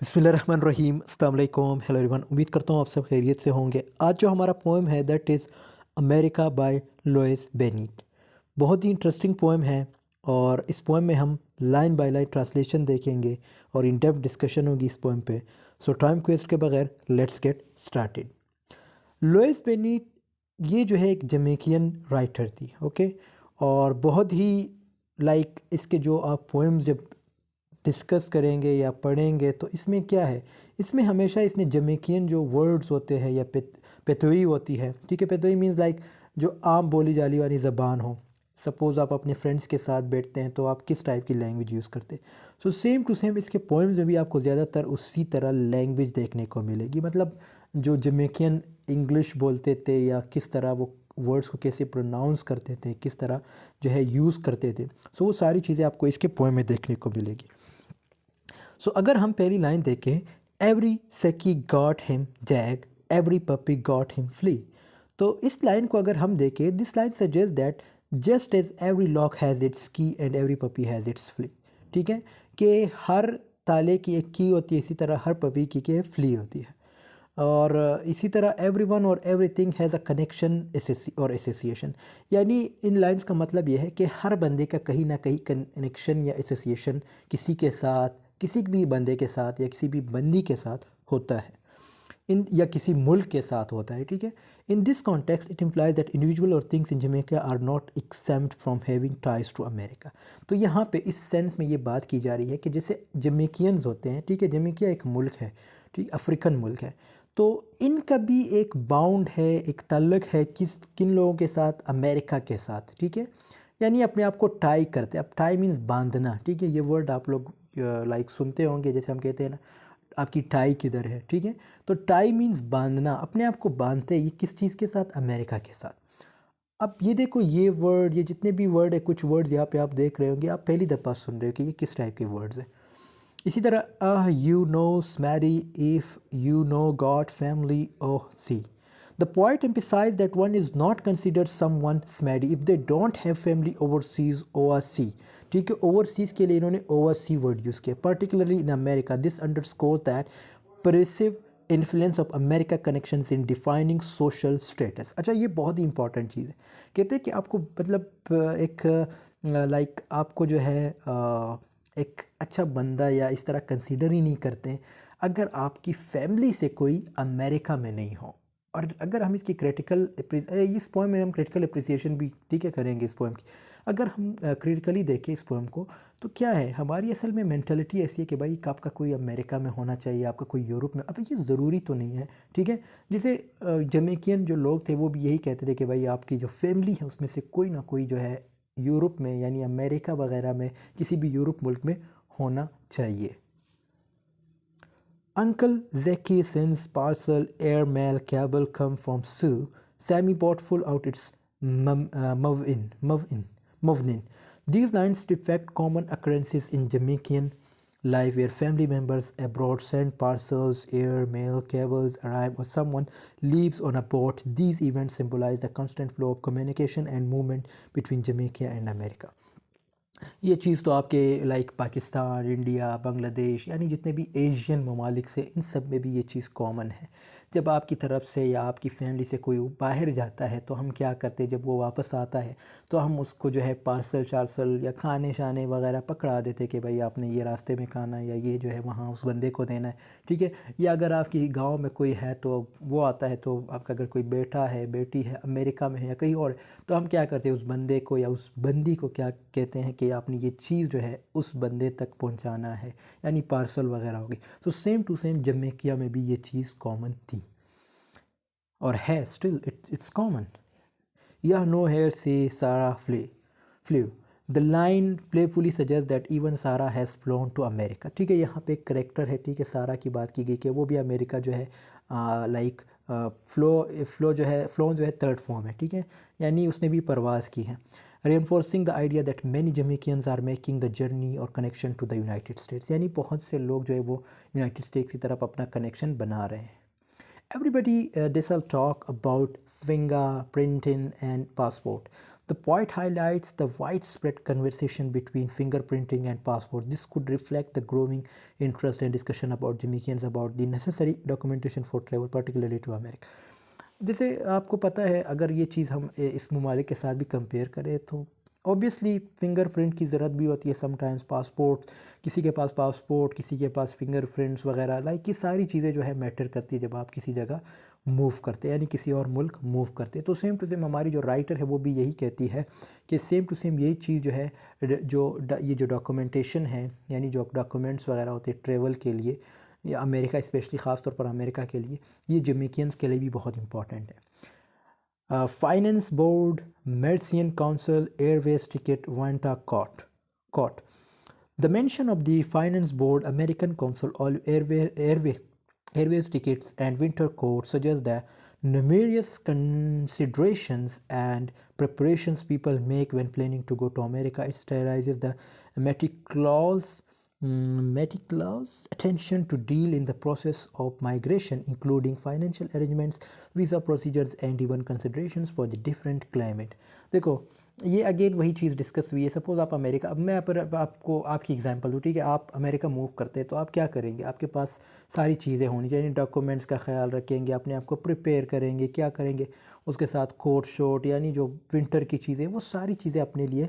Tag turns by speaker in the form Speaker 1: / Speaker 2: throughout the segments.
Speaker 1: बिस्मिल्लाहिर्रहमानिर्रहीम अस्सलाम वालेकुम हेलो एवरीवन। उम्मीद करता हूँ आप सब खैरियत से होंगे। आज जो हमारा पोएम है that is America by Louise Bennett. बहुत ही इंटरेस्टिंग पोएम है और इस पोएम में हम लाइन बाय लाइन ट्रांसलेशन देखेंगे और इन डेप्थ डिस्कशन होगी इस पोएम पे। सो टाइम वेस्ट के बगैर लेट्स गेट स्टार्टेड। लुइस बेनीट ये जो है एक जमैकियन राइटर थी, ओके। और बहुत ही इसके जो आप पोएम्स जब डिस्कस करेंगे या पढ़ेंगे तो इसमें क्या है, इसमें हमेशा इसने जमैकियन जो वर्ड्स होते हैं या पेतोई होती है, ठीक है। पेतोई मीन्स जो आम बोली जाने वाली ज़बान हो। सपोज़ आप अपने फ्रेंड्स के साथ बैठते हैं तो आप किस टाइप की लैंग्वेज यूज़ करते हैं। सो सेम टू सेम इसके पोएम्स में भी आपको ज़्यादातर उसी तरह लैंग्वेज देखने को मिलेगी। मतलब जो जमैकियन इंग्लिश बोलते थे या किस तरह वो वर्ड्स को कैसे प्रोनाउंस करते थे, किस तरह जो है यूज़ करते थे, सो वो सारी चीज़ें आपको इसके पोएम में देखने को मिलेगी। सो अगर हम पहली लाइन देखें, एवरी सेकी गॉट हिम जैग, every puppy got him flea. तो इस लाइन को अगर हम देखें, this line suggest that just as every lock has its key and every puppy has its flea. ठीक है, कि हर ताले की एक की होती है, इसी तरह हर पपी की फ्ली होती है। और इसी तरह एवरी वन और every thing has a connection और एसोसिएशन। यानी इन लाइन्स का मतलब यह है कि हर बंदे का कहीं ना कहीं कनेक्शन या एसोसिएशन किसी के साथ, किसी भी बंदे के साथ या किसी भी बंदी के साथ होता है, इन या किसी मुल्क के साथ होता है, ठीक है। In this context it implies that individual और things in Jamaica are not exempt from having ties to America. तो यहाँ पे इस सेंस में ये बात की जा रही है कि जैसे जमैकियंस होते हैं, ठीक है, जमैका एक मुल्क है, ठीक, अफ्रीकन मुल्क है, तो इनका भी एक बाउंड है, एक ताल्लुक है किन लोगों के साथ, अमेरिका के साथ, ठीक है। यानी अपने आप को टाई करते हैं। अब टाई मीन्स बांधना, ठीक है। ये वर्ड आप लोग सुनते होंगे, जैसे हम कहते हैं ना, आपकी टाई किधर है, ठीक है। तो टाई मीन्स बांधना, अपने आप को बांधते हैं। ये किस चीज़ के साथ, अमेरिका के साथ। अब ये देखो, ये वर्ड, ये जितने भी वर्ड है, कुछ वर्ड्स यहाँ पे आप देख रहे होंगे, आप पहली दफ़ा सुन रहे हो कि ये किस टाइप के वर्ड्स हैं। इसी तरह यू नो स्मैरी if you know god family oh see. The poet emphasized that one is not considered someone smaddy if they don't have family overseas oversea। ठीक है, ओवरसीज़ के लिए इन्होंने ओवरसी वर्ड यूज़ किया, particularly in America. This underscores that perceive influence of America connections in defining social status. अच्छा, ये बहुत ही important चीज़ है। कहते हैं कि आपको मतलब एक आपको जो है एक अच्छा बंदा या इस तरह कंसीडर ही नहीं करते अगर आपकी फैमिली से कोई अमेरिका में नहीं हो। और अगर हम इसकी इस पोएम में हम क्रिटिकल अप्रिसिएशन भी, ठीक है, करेंगे इस पोएम की। अगर हम क्रिटिकली देखें इस पोएम को, तो क्या है, हमारी असल में मेंटालिटी ऐसी है कि भाई आपका कोई अमेरिका में होना चाहिए, आपका कोई यूरोप में। अब ये ज़रूरी तो नहीं है, ठीक है। जैसे जमैकियन जो लोग थे वो भी यही कहते थे कि भाई आपकी जो फैमिली है उसमें से कोई ना कोई जो है यूरोप में, यानी अमेरिका वगैरह में, किसी भी यूरोप मुल्क में होना चाहिए। Uncle Zeki sends parcel airmail cable come from Sue. Sammy bought full out its Movnin. These lines reflect common occurrences in Jamaican life where family members abroad send parcels, air, mail, cables arrive, or someone leaves on a boat. These events symbolize the constant flow of communication and movement between Jamaica and America. ये चीज़ तो आपके Pakistan, India, Bangladesh, यानी जितने भी Asian ममालिक से, इन सब में भी ये चीज़ कॉमन है। जब आपकी तरफ से या आपकी फैमिली से कोई बाहर जाता है तो हम क्या करते हैं, जब वो वापस आता है तो हम उसको जो है पार्सल शार्सल या खाने शाने वगैरह पकड़ा देते कि भाई आपने ये रास्ते में खाना है या ये जो है वहाँ उस बंदे को देना है, ठीक है। या अगर आपकी गाँव में कोई है तो वो आता है, तो आपका अगर कोई बेटा है, बेटी है, अमेरिका में है या कहीं और, तो हम क्या करते हैं, उस बंदे को या उस बंदी को क्या कहते हैं कि आपने ये चीज़ जो है उस बंदे तक पहुंचाना है, यानी पार्सल वगैरह होगी। तो सेम टू सेम जमैकिया में भी ये चीज़ कॉमन थी और है, स्टिल इट्स कॉमन। यह नो हेयर से सारा flu. The line playfully suggest that even सारा हैज़ फ्लोन टू अमेरिका। ठीक है, यहाँ पे एक करेक्टर है, ठीक है, सारा की बात की गई कि वो भी अमेरिका जो है फ्लो जो है थर्ड फॉर्म है, ठीक है, यानी उसने भी परवाज़ की है। reinforcing the idea that many Jamaicans are making the journey और connection to the United States, यानी बहुत से लोग जो है वो यूनाइटेड स्टेट्स की तरफ अपना कनेक्शन बना रहे हैं। Everybody they shall talk about fingerprinting and passport. The poet highlights the widespread conversation between fingerprinting and passport. This could reflect the growing interest and discussion about Jamaicans about the necessary documentation for travel, particularly to America. जैसे आपको पता है, अगर ये चीज़ हम इस ममालिक के साथ भी कंपेयर करें तो ऑब्वियसली फ़िंगरप्रिंट की ज़रूरत भी होती है समटाइम्स। पासपोर्ट, किसी के पास पासपोर्ट, किसी के पास फिंगरप्रिंट्स वगैरह, लाइक ये सारी चीज़ें जो है मैटर करती है जब आप किसी जगह मूव करते हैं, यानी किसी और मुल्क मूव करते हैं। तो सेम टू सेम हमारी जो राइटर है वो भी यही कहती है कि सेम टू सेम यही चीज़ जो है, ये जो डॉक्यूमेंटेशन है, यानी जो डॉक्यूमेंट्स वगैरह होते हैं ट्रेवल के लिए, या अमेरिका स्पेशली ख़ास तौर पर अमेरिका के लिए, ये जमैकियंस के लिए भी बहुत इंपॉर्टेंट है। Finance board, Mercian council, airways ticket, वांटा कॉट। The mention of the Finance Board, American Council, Airways tickets, and winter coat suggests that numerous considerations and preparations people make when planning to go to America. It sterilizes the meticulous attention to deal in the process of migration, including financial arrangements, visa procedures, and even considerations for the different climate. देखो, ये again वही चीज़ discuss हुई है। Suppose आप America, अब मैं आपको आपकी एग्जांपल दूँ, ठीक है। आप अमेरिका मूव करते हैं तो आप क्या करेंगे, आपके पास सारी चीज़ें होनी चाहिए, डॉक्यूमेंट्स का ख्याल रखेंगे, अपने आप को प्रिपेयर करेंगे, क्या करेंगे, उसके साथ कोट शोट, यानी जो विंटर की चीज़ें, वो सारी चीज़ें अपने लिए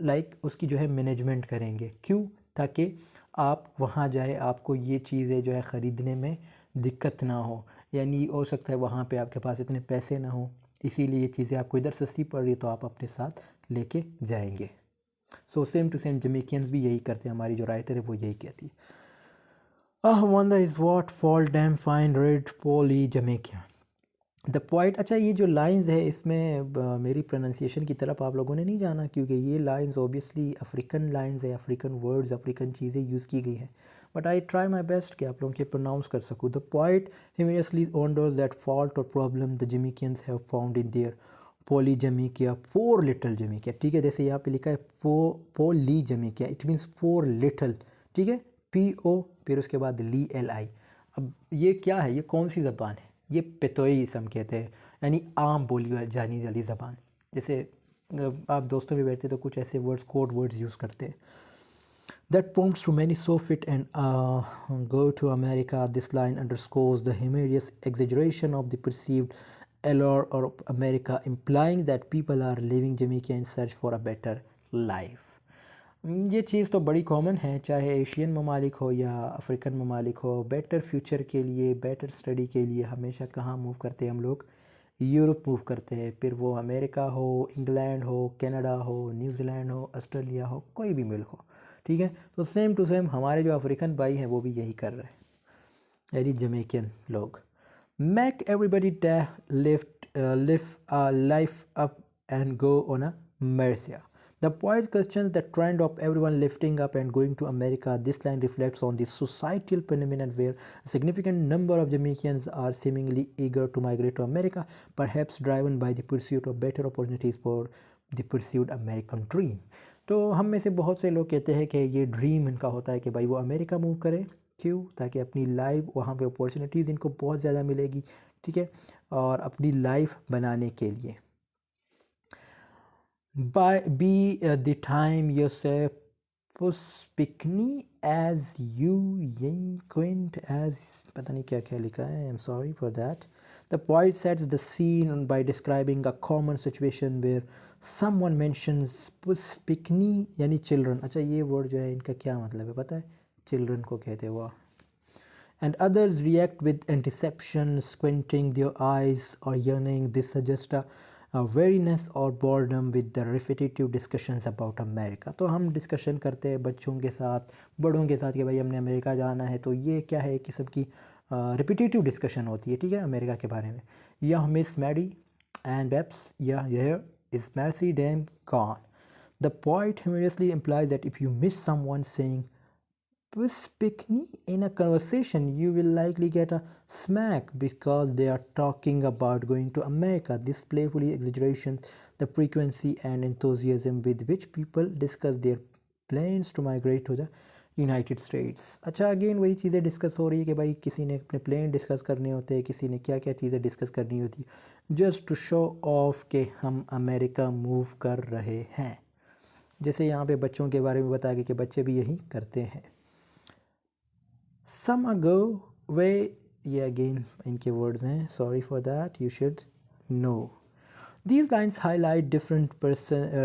Speaker 1: लाइक उसकी जो है मैनेजमेंट करेंगे। क्यों? ताकि आप वहाँ जाए, आपको ये चीज़ें जो है ख़रीदने में दिक्कत ना हो, यानी हो सकता है वहाँ पे आपके पास इतने पैसे ना हो, इसीलिए ये चीज़ें आपको इधर सस्ती पड़ रही है तो आप अपने साथ लेके जाएंगे। सो सेम टू सेम जमैकियंस भी यही करते हैं, हमारी जो राइटर है वो यही कहती है। वंडर इज़ वॉट फॉल डैम फाइन रेड पोली जमैकिया द पॉइंट। अच्छा, ये जो लाइंस है इसमें मेरी प्रोनाउंसिएशन की तरफ आप लोगों ने नहीं जाना, क्योंकि ये लाइंस ऑब्वियसली अफ्रीकन लाइंस है, अफ्रीकन वर्ड्स, अफ्रीकन चीज़ें यूज़ की गई हैं, but I try my best कि आप लोगों के प्रोनाउंस कर सकूँ। द पॉइंट ह्यूमियसली ऑनडोज दैट फॉल्ट और problem the Jamaicans have found in their पोली जमैकिया, पोर लिटल जमैकिया, ठीक है। जैसे यहाँ पे लिखा है पोली जमैकिया, इट मीन्स पोर लिटल, ठीक है, PO फिर उसके बाद LI। अब ये क्या है, ये कौन सी ज़बान है? ये पेतोईसम कहते हैं, यानी आम बोली जानी वाली ज़बान। जैसे आप दोस्तों में बैठते तो कुछ ऐसे वर्ड्स, कोड वर्ड्स यूज़ करते हैं। That prompts to many so fit and go to America. This line underscores the humorous exaggeration of the perceived allure of America, implying that people are leaving Jamaica in search for a better life. ये चीज़ तो बड़ी common है, चाहे Asian ममालिक हो या African ममालिक हो। बेटर फ्यूचर के लिए, बेटर स्टडी के लिए हमेशा कहाँ मूव करते हैं हम लोग? यूरोप मूव करते हैं, फिर वो अमेरिका हो, इंग्लैंड हो, कनाडा हो, न्यूजीलैंड हो, ऑस्ट्रेलिया हो, कोई भी मुल्क हो, ठीक है। तो सेम टू सेम हमारे जो अफ्रीकन भाई हैं वो भी यही कर रहे हैं, यानी जमैकियन लोग। Make everybody lift life up and go on a Mercia. The poet questions the trend of everyone lifting up and going to America. This line reflects on the societal phenomenon where a significant number of Jamaicans are seemingly eager to migrate to America, perhaps driven by the pursuit of better opportunities for the pursued American dream. तो हम में से बहुत से लोग कहते हैं कि ये ड्रीम इनका होता है कि भाई वो अमेरिका मूव करें। क्यों? ताकि अपनी लाइफ, वहाँ पे अपॉर्चुनिटीज़ इनको बहुत ज़्यादा मिलेगी, ठीक है, और अपनी लाइफ बनाने के लिए। Be the time yourself puspikni as you quaint as पता नहीं क्या क्या लिखा है, I'm sorry for that. The poet sets the scene by describing a common situation where someone mentions puspikni यानी children। अच्छा, ये वर्ड जो है इनका क्या मतलब है पता है? children को कहते हैं वो। And others react with anticipation, squinting their eyes or yearning. This suggests a weariness or boredom with the repetitive discussions about America. तो हम डिस्कशन करते हैं बच्चों के साथ, बड़ों के साथ कि भाई हमने अमेरिका जाना है, तो ये क्या है, किस्म की रिपीटेटिव डिस्कशन होती है, ठीक है, अमेरिका के बारे में। यह मिस मैडी एंड बेप्स, या here is Mercy Dame gone. The poet humorously implies that if you miss someone saying Puspikni in a conversation, you will likely get a smack because they are talking about going to America. This playfully exaggerates the frequency and enthusiasm with which people discuss their plans to migrate to the United states. अच्छा, again वही चीज़ें discuss हो रही है कि भाई किसी ने अपने प्लेन डिस्कस करने होते हैं, किसी ने क्या क्या चीज़ें डिस्कस करनी होती है, जस्ट टू शो ऑफ के हम अमेरिका मूव कर रहे हैं। जैसे यहाँ पे बच्चों के बारे में बताया गया कि बच्चे भी यही करते हैं। सम अगो वे, ये अगेन इनके वर्ड्स हैं, sorry for that, you should know. These lines highlight different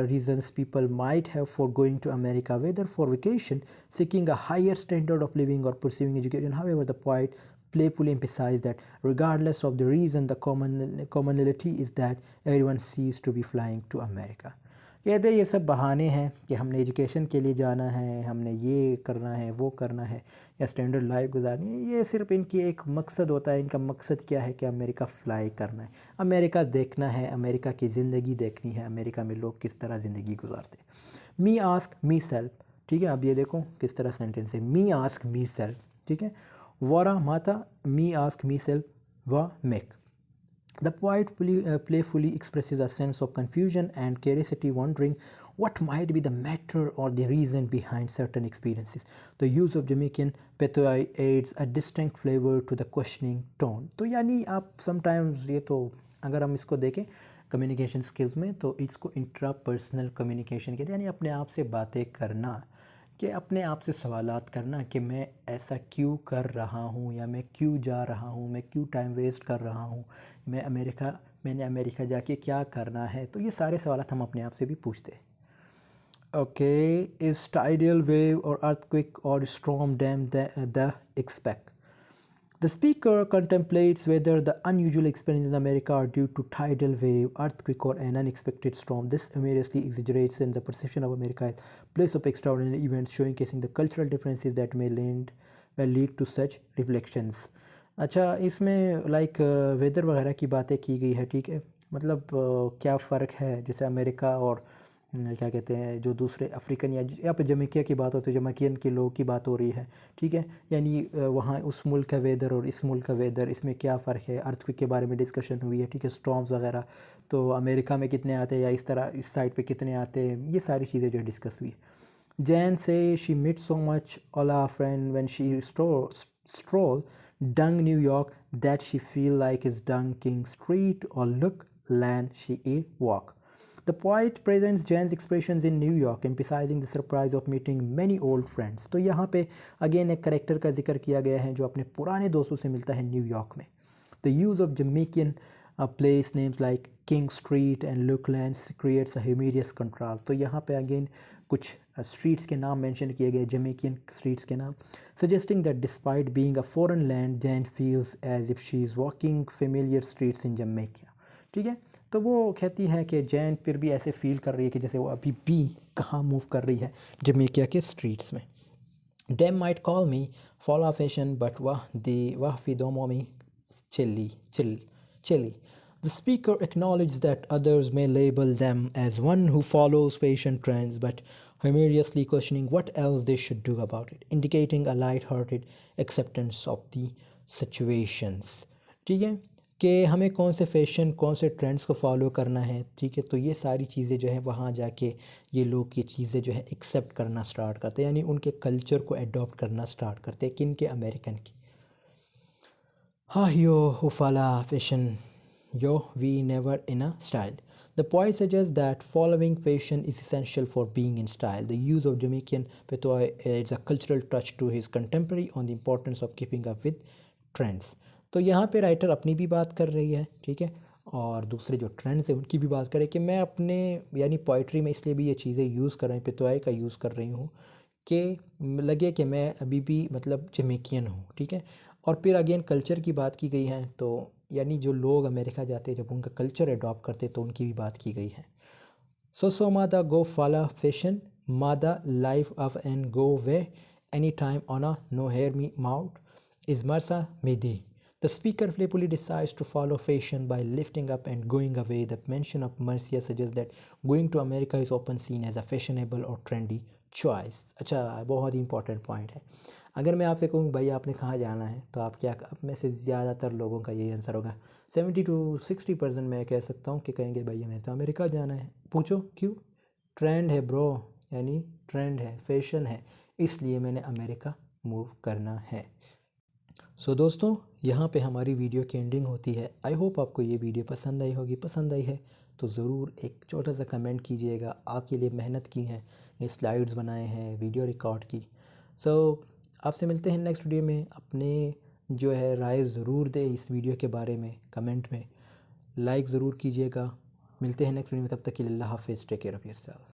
Speaker 1: reasons people might have for going to America, whether for vacation, seeking a higher standard of living, or pursuing education. However, the poet playfully emphasized that regardless of the reason, the commonality is that everyone seems to be flying to America. कहते हैं ये सब बहाने हैं कि हमने education के लिए जाना है, हमने ये करना है, वो करना है, या स्टैंडर्ड लाइफ गुजारनी है। ये सिर्फ इनकी एक मकसद होता है। इनका मकसद क्या है कि अमेरिका फ़्लाई करना है, अमेरिका देखना है, अमेरिका की ज़िंदगी देखनी है, अमेरिका में लोग किस तरह ज़िंदगी गुजारते हैं। मी आस्क मी सेल्फ, ठीक है, अब ये देखो किस तरह सेंटेंस है। मी आस्क मी सेल्फ, ठीक है, वरा माता, मी आस्क मी सेल्फ व make. The poet playfully expresses a sense of confusion and curiosity, wondering what might be the matter or the reason behind certain experiences. The use of Jamaican patois adds a distinct flavor to the questioning tone. तो यानी आप sometimes, ये तो अगर हम इसको देखें communication skills में, तो इसको इंट्रापर्सनल कम्युनिकेशन कहते हैं, यानी अपने आप से बातें करना, कि अपने आप से सवालात करना कि मैं ऐसा क्यों कर रहा हूँ, या मैं क्यों जा रहा हूँ, मैं क्यों टाइम वेस्ट कर रहा हूँ, मैंने अमेरिका जाके क्या करना है। तो ये सारे सवालात हम अपने आप से भी पूछते हैं। ओके, इज़ टाइडल वेव और अर्थक्वेक और storm dam the expect? The speaker contemplates whether the unusual experiences in America are due to tidal wave, earthquake, or an unexpected storm. This immediately exaggerates in the perception of America as place of extraordinary events, showcasing the cultural differences that may lead to such reflections. अच्छा, इसमें like weather वगैरह की बातें की गई है, ठीक है, मतलब क्या फ़र्क है, जैसे अमेरिका और क्या कहते हैं जो दूसरे अफ्रीकन या यहाँ पे जमैकिया की बात होती है, जमैकियन के लोग की बात हो रही है, ठीक है, यानी वहाँ उस मुल्क का वेदर और इस मुल्क का वेदर, इसमें क्या फ़र्क है, अर्थक्वेक के बारे में डिस्कशन हुई है, ठीक है, स्टॉर्म्स वगैरह, तो अमेरिका में कितने आते हैं या इस तरह इस साइड पे कितने आते हैं, ये सारी चीज़ें जो है डिस्कस हुई है। Jan say she met so much Ola friend when she stroll down New York that she feel like is down King Street or look land she a walk. The poet presents Jan's expressions in New York, emphasizing the surprise of meeting many old friends. तो यहाँ पे again एक character का जिक्र किया गया है जो अपने पुराने दोस्तों से मिलता है न्यूयॉर्क में। The use of Jamaican place names like King Street and Looklands creates a humorous contrast. तो यहाँ पे अगेन कुछ स्ट्रीट्स के नाम मेंशन किए गए, जमैकियन स्ट्रीट्स के नाम, suggesting that despite being a foreign land, Jan feels as if she is walking familiar streets in Jamaica. ठीक है, तो वो कहती है कि जैन फिर भी ऐसे फील कर रही है कि जैसे वो अभी भी कहाँ मूव कर रही है, जमैका के स्ट्रीट्स में। Them might call me fall of fashion, but wah fi domo me chilly. The speaker acknowledged that others may label them as one who follows fashion trends, but humorously questioning what else they should do about it, indicating a light-hearted acceptance of the situations. ठीक है, कि हमें कौन से fashion, कौन से trends को follow करना है, ठीक है, तो ये सारी चीज़ें जो है वहाँ जाके ये लोग ये चीज़ें जो है एक्सेप्ट करना स्टार्ट करते हैं, यानी उनके कल्चर को अडॉप्ट करना स्टार्ट करते हैं, किन के, अमेरिकन की। हाँ यो हुफाला fashion yo we never in a style. The poet suggests that following fashion is essential for being in style. The use of Jamaican patois adds a cultural touch to his contemporary on the importance of keeping up with trends. तो यहाँ पे writer अपनी भी बात कर रही है, ठीक है, और दूसरे जो ट्रेंड्स हैं उनकी भी बात करें कि मैं अपने यानी पोइट्री में इसलिए भी ये चीज़ें यूज़ कर रही हूँ, पतोय का यूज़ कर रही हूँ कि लगे कि मैं अभी भी मतलब जमैकियन हूँ, ठीक है। और फिर अगेन कल्चर की बात की गई है, तो यानी जो लोग अमेरिका जाते हैं जब उनका कल्चर अडॉप्ट करते तो उनकी भी बात की गई है। सो मादा गो फाला फैशन मादा लाइफ ऑफ एन गो वे एनी टाइम ऑन अ नो हेयर मी माउट इज मरसा मेदी। The speaker playfully decides to follow fashion by lifting up and going away. The mention of Marcia suggests that going to America is often seen as a fashionable or trendy choice. अच्छा, बहुत ही important point है। अगर मैं आपसे कहूँ भाई आपने कहाँ जाना है, तो आप क्या, आप में से ज़्यादातर लोगों का यही आंसर होगा, 70 to 60% मैं कह सकता हूँ कि कहेंगे भाई हमें तो अमेरिका जाना है। पूछो क्यों? ट्रेंड है ब्रो, यानी ट्रेंड है, फैशन है, इसलिए मैंने अमेरिका मूव करना है। सो दोस्तों, यहाँ पे हमारी वीडियो की एंडिंग होती है। आई होप आपको ये वीडियो पसंद आई होगी। पसंद आई है तो ज़रूर एक छोटा सा कमेंट कीजिएगा। आपके लिए मेहनत की है, ये स्लाइड्स बनाए हैं, वीडियो रिकॉर्ड की। सो आपसे मिलते हैं नेक्स्ट वीडियो में। अपने जो है राय ज़रूर दें इस वीडियो के बारे में कमेंट में, लाइक ज़रूर कीजिएगा। मिलते हैं नेक्स्ट वीडियो में, तब तक के लिए अल्लाह हाफिज़, टेक केयर ऑफ़ योरसेल्फ।